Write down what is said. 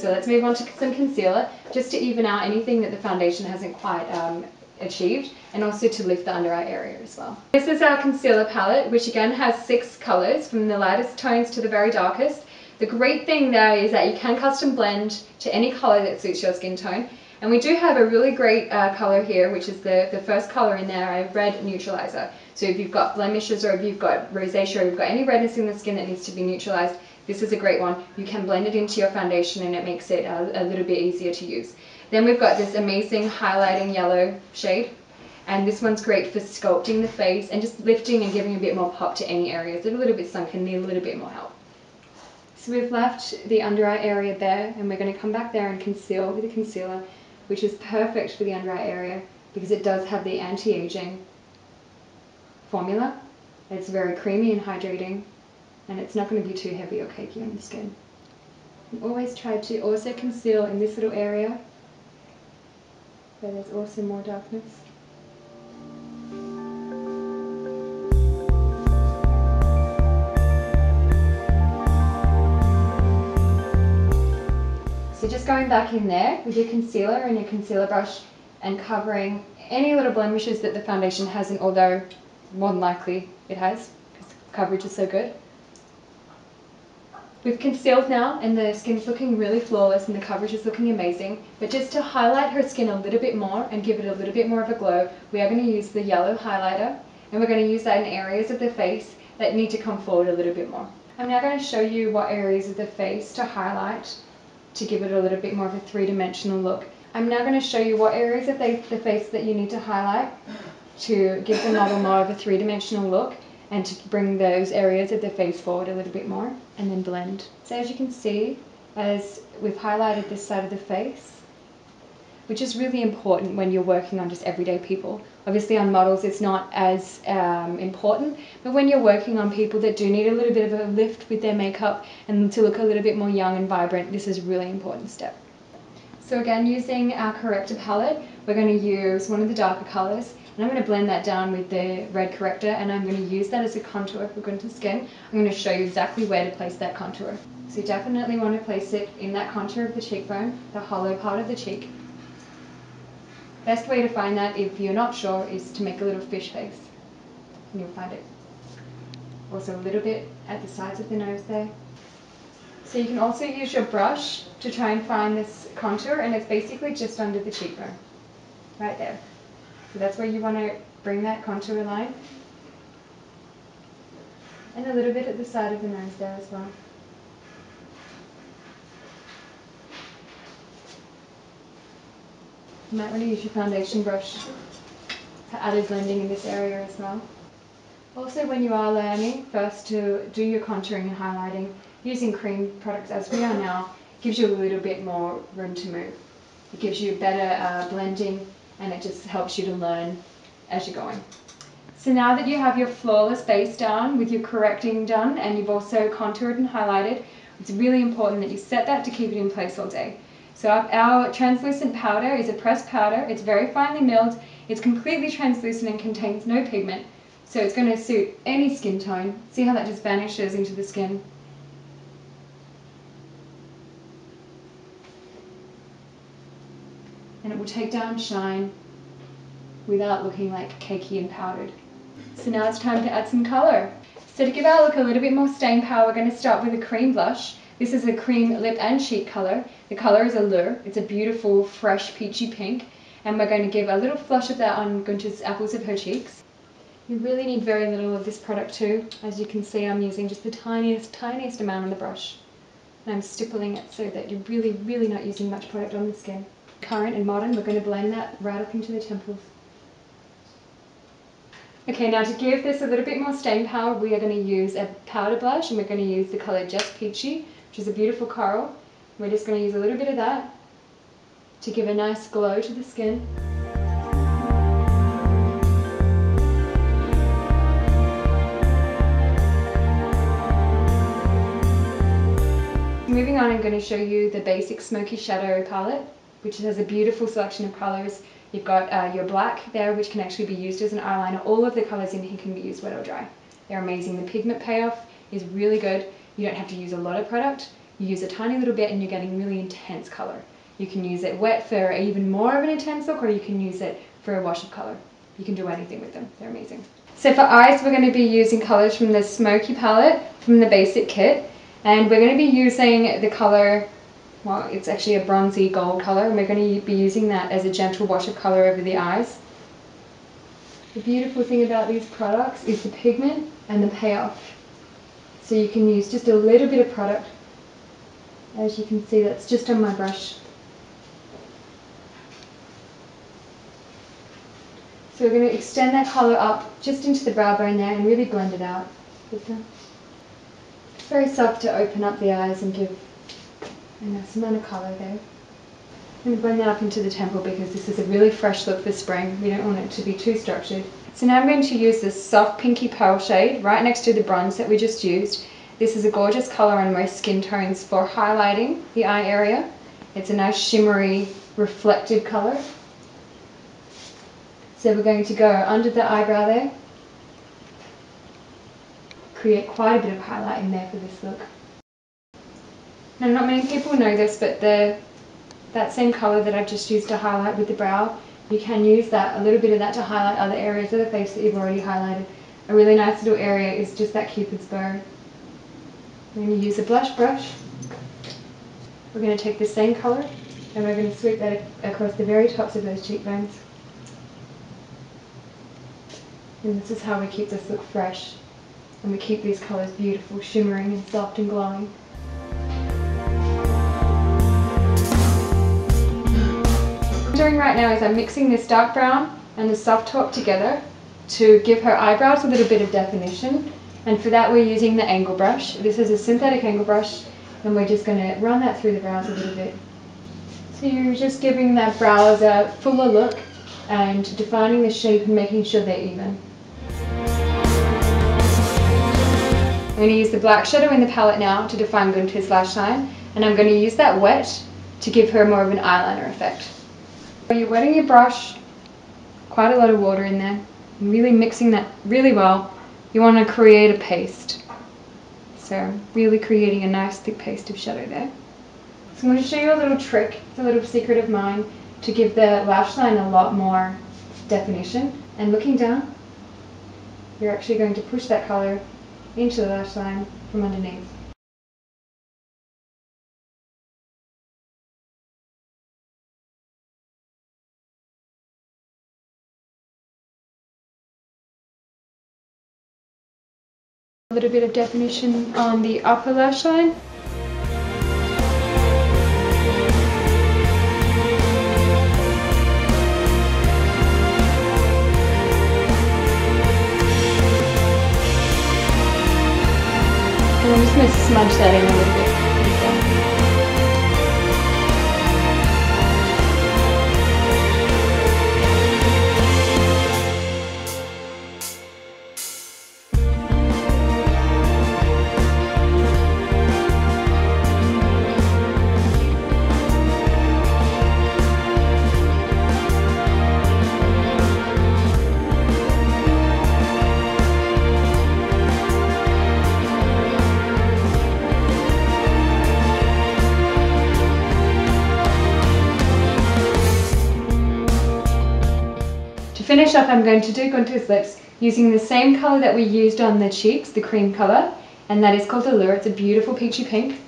So let's move on to some concealer, just to even out anything that the foundation hasn't quite achieved, and also to lift the under eye area as well. This is our concealer palette, which again has 6 colours from the lightest tones to the very darkest. The great thing there is that you can custom blend to any colour that suits your skin tone. And we do have a really great colour here, which is the first colour in there, a red neutralizer. So if you've got blemishes, or if you've got rosacea, or you've got any redness in the skin that needs to be neutralized, this is a great one. You can blend it into your foundation and it makes it a little bit easier to use. Then we've got this amazing highlighting yellow shade, and this one's great for sculpting the face and just lifting and giving a bit more pop to any areas that are a little bit sunken, need a little bit more help. So we've left the under eye area there, and we're going to come back there and conceal with a concealer, which is perfect for the under eye area because it does have the anti-aging formula. It's very creamy and hydrating, and it's not going to be too heavy or cakey on the skin. And always try to also conceal in this little area where there's also more darkness. So just going back in there with your concealer and your concealer brush and covering any little blemishes that the foundation hasn't, although more than likely it has because the coverage is so good. We've concealed now and the skin's looking really flawless and the coverage is looking amazing, but just to highlight her skin a little bit more and give it a little bit more of a glow, we are going to use the yellow highlighter, and we're going to use that in areas of the face that need to come forward a little bit more. I'm now going to show you what areas of the face to highlight to give it a little bit more of a three-dimensional look. I'm now going to show you what areas of the face that you need to highlight to give the model more of a three-dimensional look and to bring those areas of the face forward a little bit more, and then blend. So as you can see, as we've highlighted this side of the face, which is really important when you're working on just everyday people. Obviously on models it's not as important, but when you're working on people that do need a little bit of a lift with their makeup and to look a little bit more young and vibrant, this is a really important step. So again, using our corrector palette, we're going to use one of the darker colours, and I'm going to blend that down with the red corrector, and I'm going to use that as a contour for going to skin. I'm going to show you exactly where to place that contour. So you definitely want to place it in that contour of the cheekbone, the hollow part of the cheek. Best way to find that, if you're not sure, is to make a little fish face, and you'll find it. Also a little bit at the sides of the nose there. So you can also use your brush to try and find this contour, and it's basically just under the cheekbone, right there. So that's where you want to bring that contour line, and a little bit at the side of the nose there as well. You might want to use your foundation brush for added blending in this area as well. Also, when you are learning first to do your contouring and highlighting, using cream products as we are now gives you a little bit more room to move. It gives you better blending, and it just helps you to learn as you're going. So now that you have your flawless base down with your correcting done, and you've also contoured and highlighted, it's really important that you set that to keep it in place all day. So our translucent powder is a pressed powder. It's very finely milled. It's completely translucent and contains no pigment. So it's going to suit any skin tone. See how that just vanishes into the skin? And it will take down shine without looking like cakey and powdered. So now it's time to add some colour. So to give our look a little bit more staying power, we're going to start with a cream blush. This is a cream lip and cheek colour. The colour is Allure. It's a beautiful, fresh, peachy pink. And we're going to give a little flush of that on Gunter's apples of her cheeks. You really need very little of this product too. As you can see, I'm using just the tiniest amount on the brush. And I'm stippling it so that you're really not using much product on the skin. Current and modern, we're going to blend that right up into the temples. Okay, now to give this a little bit more staying power, we are going to use a powder blush, and we're going to use the colour Just Peachy, which is a beautiful coral. We're just going to use a little bit of that to give a nice glow to the skin. Moving on, I'm going to show you the basic Smoky Shadow palette, which has a beautiful selection of colours. You've got your black there, which can actually be used as an eyeliner. All of the colours in here can be used wet or dry. They're amazing. The pigment payoff is really good. You don't have to use a lot of product. You use a tiny little bit and you're getting really intense colour. You can use it wet for even more of an intense look, or you can use it for a wash of colour. You can do anything with them, they're amazing. So for eyes, we're going to be using colours from the Smoky palette from the basic kit, and we're going to be using the colour, well, it's actually a bronzy gold colour, and we're going to be using that as a gentle wash of colour over the eyes. The beautiful thing about these products is the pigment and the payoff. So you can use just a little bit of product. As you can see, that's just on my brush. So we're going to extend that colour up just into the brow bone there and really blend it out. It's very soft to open up the eyes and give a nice amount of colour there. I'm going to blend that up into the temple because this is a really fresh look for spring. We don't want it to be too structured. So now I'm going to use this soft pinky pearl shade right next to the bronze that we just used. This is a gorgeous colour on most skin tones for highlighting the eye area. It's a nice shimmery, reflective colour. So we're going to go under the eyebrow there. Create quite a bit of highlight in there for this look. Now, not many people know this, but that same colour that I've just used to highlight with the brow, you can use that, a little bit of that, to highlight other areas of the face that you've already highlighted. A really nice little area is just that Cupid's bow. We're going to use a blush brush. We're going to take the same colour and we're going to sweep that across the very tops of those cheekbones. And this is how we keep this look fresh, and we keep these colours beautiful, shimmering and soft and glowing. What I'm doing right now is I'm mixing this dark brown and the soft taupe together to give her eyebrows a little bit of definition. And for that we're using the angle brush. This is a synthetic angle brush, and we're just going to run that through the brows a little bit. So you're just giving that brows a fuller look and defining the shape and making sure they're even. I'm going to use the black shadow in the palette now to define Gunther's lash line, and I'm going to use that wet to give her more of an eyeliner effect. So you're wetting your brush, quite a lot of water in there, and really mixing that really well. You want to create a paste. So really creating a nice thick paste of shadow there. So I'm going to show you a little trick, it's a little secret of mine, to give the lash line a lot more definition. And looking down, you're actually going to push that colour into the lash line from underneath. A little bit of definition on the upper lash line. And I'm just going to smudge that in a little bit. To finish up, I'm going to do Gunther's lips using the same colour that we used on the cheeks, the cream colour, and that is called Allure. It's a beautiful peachy pink.